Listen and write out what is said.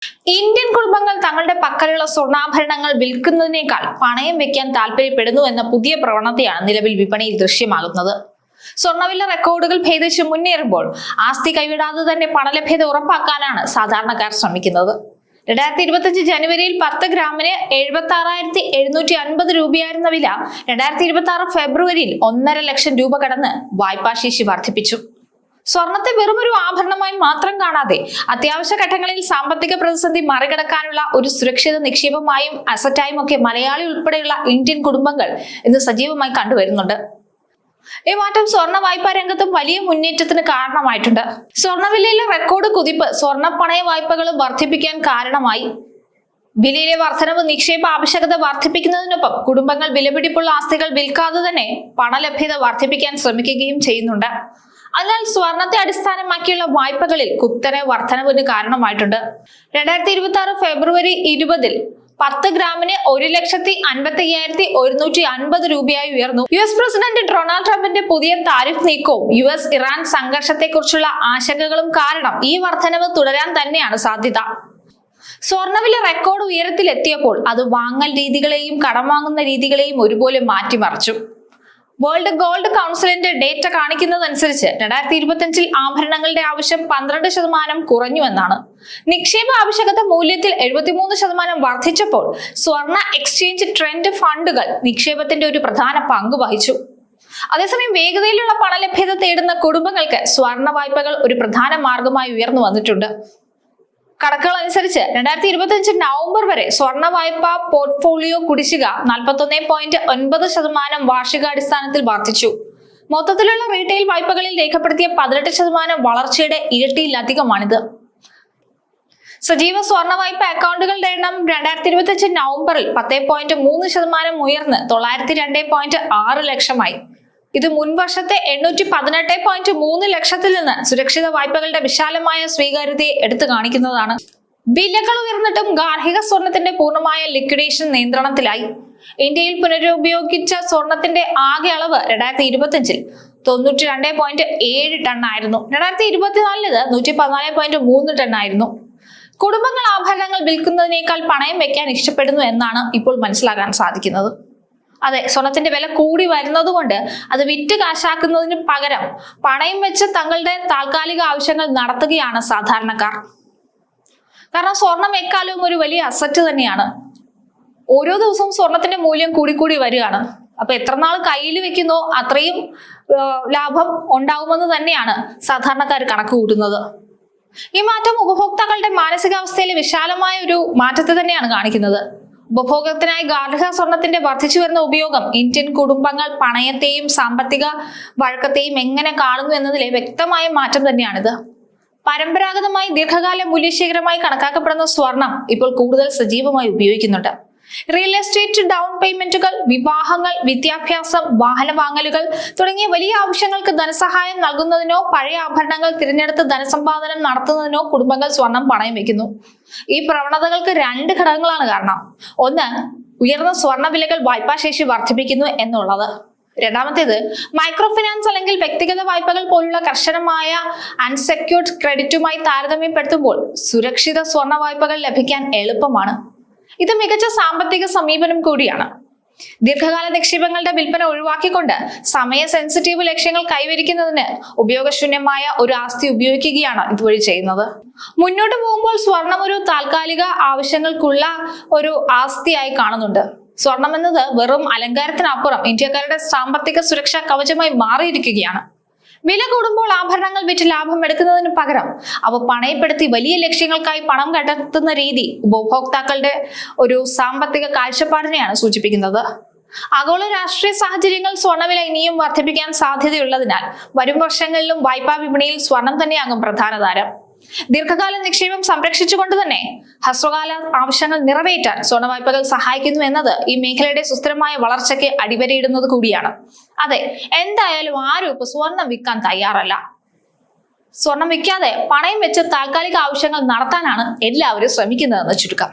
Indian കുടുംബങ്ങൾ തങ്ങളുടെ പക്കലുള്ള സ്വർണ്ണാഭരണങ്ങൾ വിൽക്കുന്നതിനേക്കാൾ പണയം വെക്കാൻ താല്പര്യപ്പെടുന്നു എന്ന പുതിയ പ്രവണതയാണ് നിലവിൽ വിപണിയിൽ ദൃശ്യമാകുന്നത്. സ്വർണ്ണവില റെക്കോർഡുകൾ ഭേദിച്ച് മുന്നേറുമ്പോൾ ആസ്തി കൈവിടാതെ തന്നെ പണലഭ്യത ഉറപ്പാക്കാനാണ് സാധാരണക്കാർ ശ്രമിക്കുന്നത്. 2025 ജനുവരിയിൽ 10 ഗ്രാമിന് 76,750 രൂപയായിരുന്ന വില 2026 ഫെബ്രുവരിയിൽ 1.5 ലക്ഷം രൂപ കടന്ന് വായ്പാശേഷി വർദ്ധിപ്പിച്ചു. സ്വർണത്തെ വെറുമൊരു ആഭരണമായി മാത്രം കാണാതെ അത്യാവശ്യ ഘട്ടങ്ങളിൽ സാമ്പത്തിക പ്രതിസന്ധി മറികടക്കാനുള്ള ഒരു സുരക്ഷിത നിക്ഷേപമായും അസറ്റായും ഒക്കെ മലയാളി ഉൾപ്പെടെയുള്ള ഇന്ത്യൻ കുടുംബങ്ങൾ ഇന്ന് സജീവമായി കണ്ടുവരുന്നുണ്ട്. ഈ മാറ്റം സ്വർണ്ണ വായ്പാ രംഗത്തും വലിയ മുന്നേറ്റത്തിന് കാരണമായിട്ടുണ്ട്. സ്വർണ്ണവിലയിലെ റെക്കോർഡ് കുതിപ്പ് സ്വർണ്ണ പണയ വായ്പകൾ വർദ്ധിപ്പിക്കാൻ കാരണമായി. വിലയിലെ വർധനവ് നിക്ഷേപ ആവശ്യകത വർദ്ധിപ്പിക്കുന്നതിനൊപ്പം കുടുംബങ്ങൾ വിലപിടിപ്പുള്ള ആസ്തികൾ വിൽക്കാതെ തന്നെ പണലഭ്യത വർദ്ധിപ്പിക്കാൻ ശ്രമിക്കുകയും ചെയ്യുന്നുണ്ട്. അതിനാൽ സ്വർണത്തെ അടിസ്ഥാനമാക്കിയുള്ള വായ്പകളിൽ കുത്തനെ വർധനവിന് കാരണമായിട്ടുണ്ട്. 2026 ഫെബ്രുവരി 20 10 ഗ്രാമിന് 1,55,150 രൂപയായി ഉയർന്നു. US പ്രസിഡന്റ് ഡൊണാൾഡ് ട്രംപിന്റെ പുതിയ താരിഫ് നീക്കവും US ഇറാൻ സംഘർഷത്തെക്കുറിച്ചുള്ള ആശങ്കകളും കാരണം ഈ വർധനവ് തുടരാൻ തന്നെയാണ് സാധ്യത. സ്വർണ്ണവില റെക്കോർഡ് ഉയരത്തിലെത്തിയപ്പോൾ അത് വാങ്ങൽ രീതികളെയും കടം വാങ്ങുന്ന രീതികളെയും ഒരുപോലെ മാറ്റിമറിച്ചു. വേൾഡ് ഗോൾഡ് കൗൺസിലിന്റെ ഡേറ്റ കാണിക്കുന്നതനുസരിച്ച് 2025 ആഭരണങ്ങളുടെ ആവശ്യം 12% കുറഞ്ഞുവെന്നാണ്. നിക്ഷേപ ആവശ്യകത മൂല്യത്തിൽ 73% വർദ്ധിച്ചപ്പോൾ സ്വർണ്ണ എക്സ്ചേഞ്ച് ട്രെൻഡ് ഫണ്ടുകൾ നിക്ഷേപത്തിന്റെ ഒരു പ്രധാന പങ്ക് വഹിച്ചു. അതേസമയം വേഗതയിലുള്ള പണലഭ്യത തേടുന്ന കുടുംബങ്ങൾക്ക് സ്വർണ്ണ വായ്പകൾ ഒരു പ്രധാന മാർഗമായി ഉയർന്നു വന്നിട്ടുണ്ട്. കണക്കുകൾ അനുസരിച്ച് 2025 നവംബർ വരെ സ്വർണ്ണ വായ്പാ പോർട്ട്ഫോളിയോ കുടിശ്ശിക 41.9% വാർഷികാടിസ്ഥാനത്തിൽ വർദ്ധിച്ചു. മൊത്തത്തിലുള്ള റീറ്റെയിൽ വായ്പകളിൽ രേഖപ്പെടുത്തിയ 18% വളർച്ചയുടെ ഇരട്ടിയിലധികമാണിത്. സജീവ സ്വർണ്ണ വായ്പ അക്കൗണ്ടുകളുടെ എണ്ണം 2025 നവംബറിൽ 10.3% ഉയർന്ന് 902.6 ലക്ഷമായി. ഇത് മുൻവർഷത്തെ 818.3 ലക്ഷത്തിൽ നിന്ന് സുരക്ഷിത വായ്പകളുടെ വിശാലമായ സ്വീകാര്യതയെ എടുത്തു കാണിക്കുന്നതാണ്. വിലകൾ ഉയർന്നിട്ടും ഗാർഹിക സ്വർണത്തിന്റെ പൂർണ്ണമായ ലിക്വിഡേഷൻ നിയന്ത്രണത്തിലായി. ഇന്ത്യയിൽ പുനരുപയോഗിച്ച സ്വർണത്തിന്റെ ആകെ അളവ് 2025 92.7 ടൺ ആയിരുന്നു. 2024 114.3 ടൺ ആയിരുന്നു. കുടുംബങ്ങൾ ആഭരണങ്ങൾ വിൽക്കുന്നതിനേക്കാൾ പണയം വെക്കാൻ ഇഷ്ടപ്പെടുന്നു എന്നാണ് ഇപ്പോൾ മനസ്സിലാക്കാൻ സാധിക്കുന്നത്. അതെ, സ്വർണത്തിന്റെ വില കൂടി വരുന്നതുകൊണ്ട് അത് വിറ്റ് കാശാക്കുന്നതിന് പകരം പണയം വെച്ച് തങ്ങളുടെ താൽക്കാലിക ആവശ്യങ്ങൾ നടത്തുകയാണ് സാധാരണക്കാർ. കാരണം സ്വർണം എക്കാലവും ഒരു വലിയ അസറ്റ് തന്നെയാണ്. ഓരോ ദിവസവും സ്വർണത്തിന്റെ മൂല്യം കൂടിക്കൂടി വരികയാണ്. അപ്പൊ എത്ര നാൾ കയ്യിൽ വെക്കുന്നോ അത്രയും ലാഭം ഉണ്ടാവുമെന്ന് തന്നെയാണ് സാധാരണക്കാർ കണക്ക് കൂട്ടുന്നത്. ഈ മാറ്റം ഉപഭോക്താക്കളുടെ മാനസികാവസ്ഥയിലെ വിശാലമായ ഒരു മാറ്റത്തെ തന്നെയാണ് കാണിക്കുന്നത്. ഉപഭോഗത്തിനായി ഗാർഹിക സ്വർണത്തിന്റെ വർദ്ധിച്ചു വരുന്ന ഉപയോഗം ഇന്ത്യൻ കുടുംബങ്ങൾ പണയത്തെയും സാമ്പത്തിക വഴക്കത്തെയും എങ്ങനെ കാണുന്നു എന്നതിലെ വ്യക്തമായ മാറ്റം തന്നെയാണിത്. പരമ്പരാഗതമായി ദീർഘകാല മൂല്യശേഖരമായി കണക്കാക്കപ്പെടുന്ന സ്വർണം ഇപ്പോൾ കൂടുതൽ സജീവമായി ഉപയോഗിക്കുന്നുണ്ട്. റിയൽ എസ്റ്റേറ്റ്, ഡൗൺ പേയ്മെന്റുകൾ, വിവാഹങ്ങൾ, വിദ്യാഭ്യാസം, വാഹന വാങ്ങലുകൾ തുടങ്ങിയ വലിയ ആവശ്യങ്ങൾക്ക് ധനസഹായം നൽകുന്നതിനോ പഴയ ആഭരണങ്ങൾ തിരഞ്ഞെടുത്ത് ധനസമ്പാദനം നടത്തുന്നതിനോ കുടുംബങ്ങൾ സ്വർണം പണയം വെക്കുന്നു. ഈ പ്രവണതകൾക്ക് 2 ഘടകങ്ങളാണ് കാരണം. ഒന്ന്, ഉയർന്ന സ്വർണ്ണ വിലകൾ വായ്പാശേഷി വർദ്ധിപ്പിക്കുന്നു എന്നുള്ളത്. രണ്ടാമത്തേത്, മൈക്രോ ഫിനാൻസ് അല്ലെങ്കിൽ വ്യക്തിഗത വായ്പകൾ പോലുള്ള കർശനമായ അൺസെക്യൂർഡ് ക്രെഡിറ്റുമായി താരതമ്യപ്പെടുത്തുമ്പോൾ സുരക്ഷിത സ്വർണ്ണ വായ്പകൾ ലഭിക്കാൻ എളുപ്പമാണ്. ഇത് മികച്ച സാമ്പത്തിക സമീപനം കൂടിയാണ്. ദീർഘകാല നിക്ഷേപങ്ങളുടെ വിൽപ്പന ഒഴിവാക്കിക്കൊണ്ട് സമയ സെൻസിറ്റീവ് ലക്ഷ്യങ്ങൾ കൈവരിക്കുന്നതിന് ഉപയോഗശൂന്യമായ ഒരു ആസ്തി ഉപയോഗിക്കുകയാണ് ഇതുവഴി ചെയ്യുന്നത്. മുന്നോട്ട് പോകുമ്പോൾ സ്വർണം ഒരു താൽക്കാലിക ആവശ്യങ്ങൾക്കുള്ള ഒരു ആസ്തിയായി കാണുന്നുണ്ട്. സ്വർണം എന്നത് വെറും അലങ്കാരത്തിനപ്പുറം ഇന്ത്യക്കാരുടെ സാമ്പത്തിക സുരക്ഷാ കവചമായി മാറിയിരിക്കുകയാണ്. വില കൂടുമ്പോൾ ആഭരണങ്ങൾ വിറ്റ് ലാഭം എടുക്കുന്നതിന് പകരം അവ പണയപ്പെടുത്തി വലിയ ലക്ഷ്യങ്ങൾക്കായി പണം കണ്ടെത്തുന്ന രീതി ഉപഭോക്താക്കളുടെ ഒരു സാമ്പത്തിക കാഴ്ചപ്പാടിനെയാണ് സൂചിപ്പിക്കുന്നത്. ആഗോള രാഷ്ട്രീയ സാഹചര്യങ്ങൾ സ്വർണ്ണവില ഇനിയും വർദ്ധിപ്പിക്കാൻ സാധ്യതയുള്ളതിനാൽ വരും വർഷങ്ങളിലും വായ്പാ വിപണിയിൽ സ്വർണം തന്നെയാകും പ്രധാന താരം. ദീർഘകാല നിക്ഷേപം സംരക്ഷിച്ചുകൊണ്ട് തന്നെ ഹ്രസ്വകാല ആവശ്യങ്ങൾ നിറവേറ്റാൻ സ്വർണ്ണ വായ്പകൾ സഹായിക്കുന്നു എന്നത് ഈ മേഖലയുടെ സുസ്ഥിരമായ വളർച്ചയ്ക്ക് അടിവരയിടുന്നത് കൂടിയാണ്. അതെ, എന്തായാലും ആരും ഇപ്പൊ സ്വർണം വിൽക്കാൻ തയ്യാറല്ല. സ്വർണം വിൽക്കാതെ പണയം വെച്ച് താൽക്കാലിക ആവശ്യങ്ങൾ നടത്താനാണ് എല്ലാവരും ശ്രമിക്കുന്നതെന്ന് ചുരുക്കം.